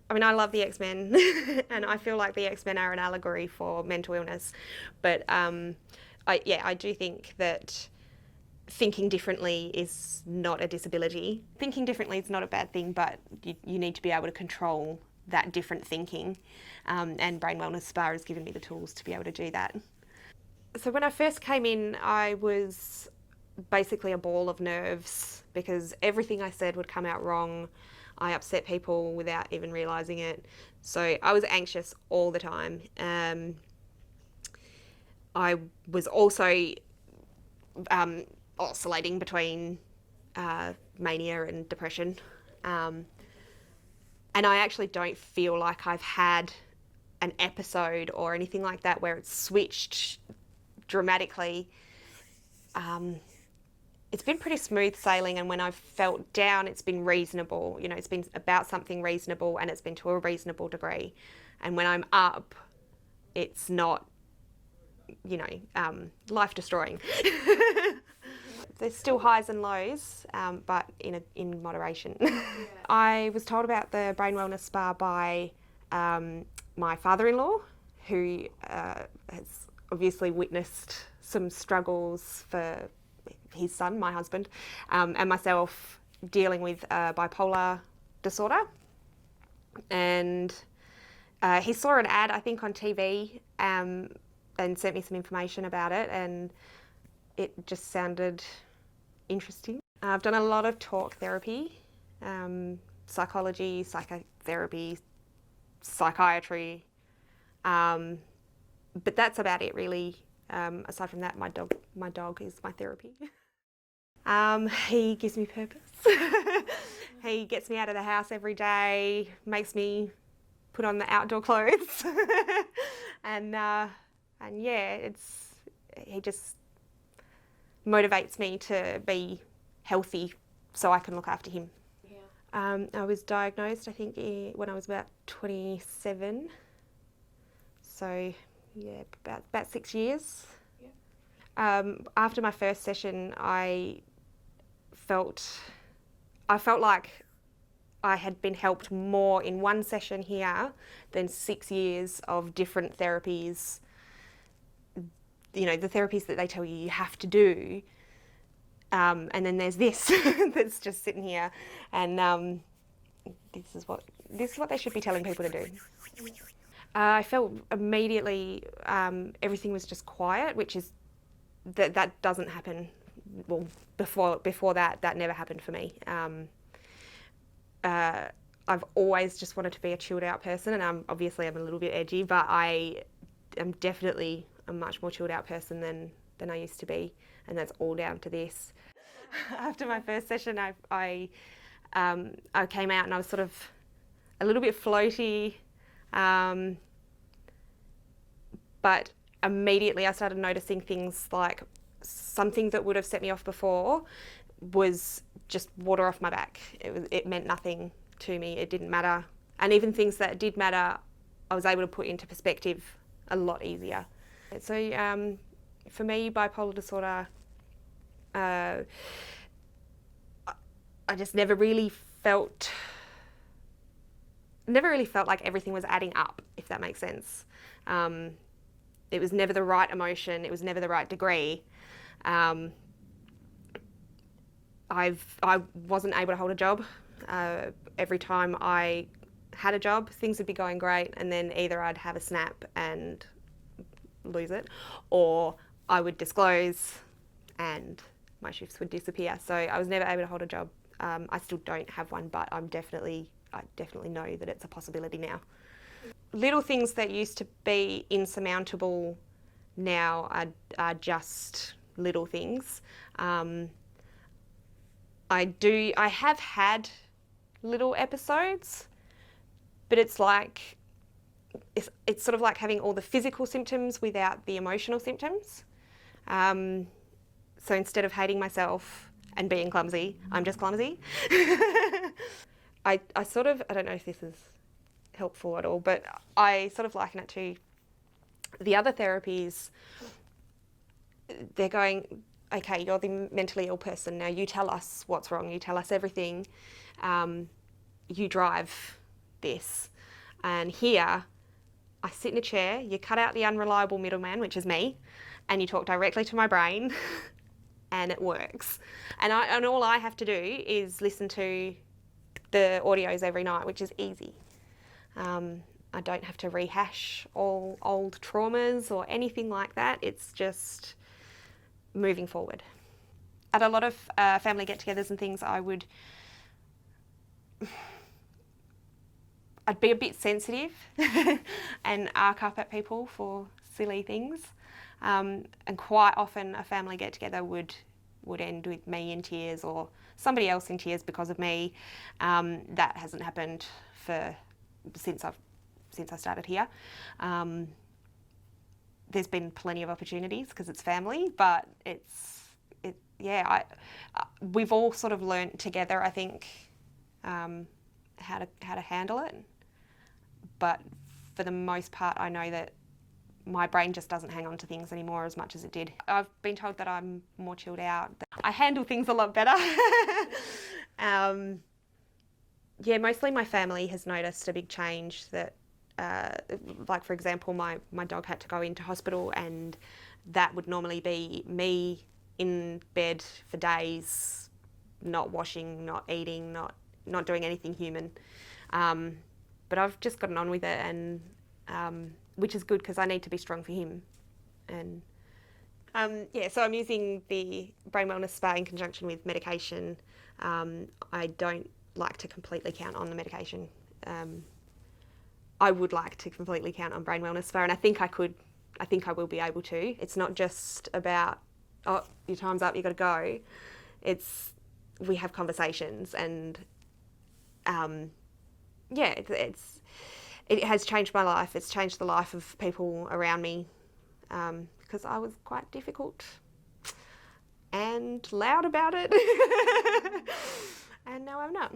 I mean, I love the X-Men and I feel like the X-Men are an allegory for mental illness. But I do think that thinking differently is not a disability. Thinking differently is not a bad thing, but you need to be able to control that different thinking. And Brain Wellness Spa has given me the tools to be able to do that. So when I first came in, I was basically a ball of nerves because everything I said would come out wrong. I upset people without even realising it. So I was anxious all the time. I was also oscillating between mania and depression. And I actually don't feel like I've had an episode or anything like that where it's switched dramatically. It's been pretty smooth sailing, and when I've felt down, it's been reasonable. You know, it's been about something reasonable, and it's been to a reasonable degree. And when I'm up, it's not, life destroying. There's still highs and lows, but in moderation. I was told about the Brain Wellness Spa by my father-in-law, who has obviously witnessed some struggles for his son, my husband, and myself dealing with bipolar disorder. And he saw an ad, I think, on TV and sent me some information about it, and it just sounded interesting. I've done a lot of talk therapy, psychology, psychotherapy, psychiatry, but that's about it really. Aside from that, my dog is my therapy. He gives me purpose. He gets me out of the house every day, makes me put on the outdoor clothes, and yeah, he just motivates me to be healthy so I can look after him. Yeah. I was diagnosed, I think, when I was about 27. So yeah, about 6 years. Yeah. After my first session, I felt like I had been helped more in one session here than 6 years of different therapies. You know, the therapies that they tell you have to do, and then there's this that's just sitting here, and this is what they should be telling people to do. I felt immediately everything was just quiet, which is that doesn't happen. Well, before that never happened for me. I've always just wanted to be a chilled out person, and I'm a little bit edgy, but I am definitely a much more chilled out person than I used to be, and that's all down to this. After my first session, I came out and I was sort of a little bit floaty, but immediately I started noticing things like something that would have set me off before was just water off my back. It meant nothing to me. It didn't matter, and even things that did matter, I was able to put into perspective a lot easier. So for me, bipolar disorder, I just never really felt like everything was adding up, if that makes sense. It was never the right emotion. It was never the right degree. I wasn't able to hold a job. Every time I had a job, things would be going great, and then either I'd have a snap and lose it, or I would disclose and my shifts would disappear. So I was never able to hold a job. I still don't have one, but I definitely know that it's a possibility now. Little things that used to be insurmountable now are just little things. I have had little episodes, but it's sort of like having all the physical symptoms without the emotional symptoms. So instead of hating myself and being clumsy, I'm just clumsy. I don't know if this is helpful at all, but I sort of liken it to the other therapies. They're going, okay, you're the mentally ill person, now you tell us what's wrong, you tell us everything, you drive this. And here, I sit in a chair, you cut out the unreliable middleman, which is me, and you talk directly to my brain, and it works. And all I have to do is listen to the audios every night, which is easy. I don't have to rehash all old traumas or anything like that. It's just moving forward. At a lot of family get-togethers and things, I'd be a bit sensitive and arc up at people for silly things. And quite often a family get-together would end with me in tears or somebody else in tears because of me. That hasn't happened since I started here. There's been plenty of opportunities because it's family, but we've all sort of learnt together, I think, how to handle it. But for the most part, I know that my brain just doesn't hang on to things anymore as much as it did. I've been told that I'm more chilled out. I handle things a lot better. Mostly my family has noticed a big change that, like for example, my dog had to go into hospital, and that would normally be me in bed for days, not washing, not eating, not doing anything human. But I've just gotten on with it, and which is good because I need to be strong for him. And so I'm using the Brain Wellness Spa in conjunction with medication. I don't like to completely count on the medication. I would like to completely count on Brain Wellness Spa, and I think I could. I think I will be able to. It's not just about, oh, your time's up, you've got to go. We have conversations, and it has changed my life. It's changed the life of people around me, because I was quite difficult and loud about it, and now I'm not.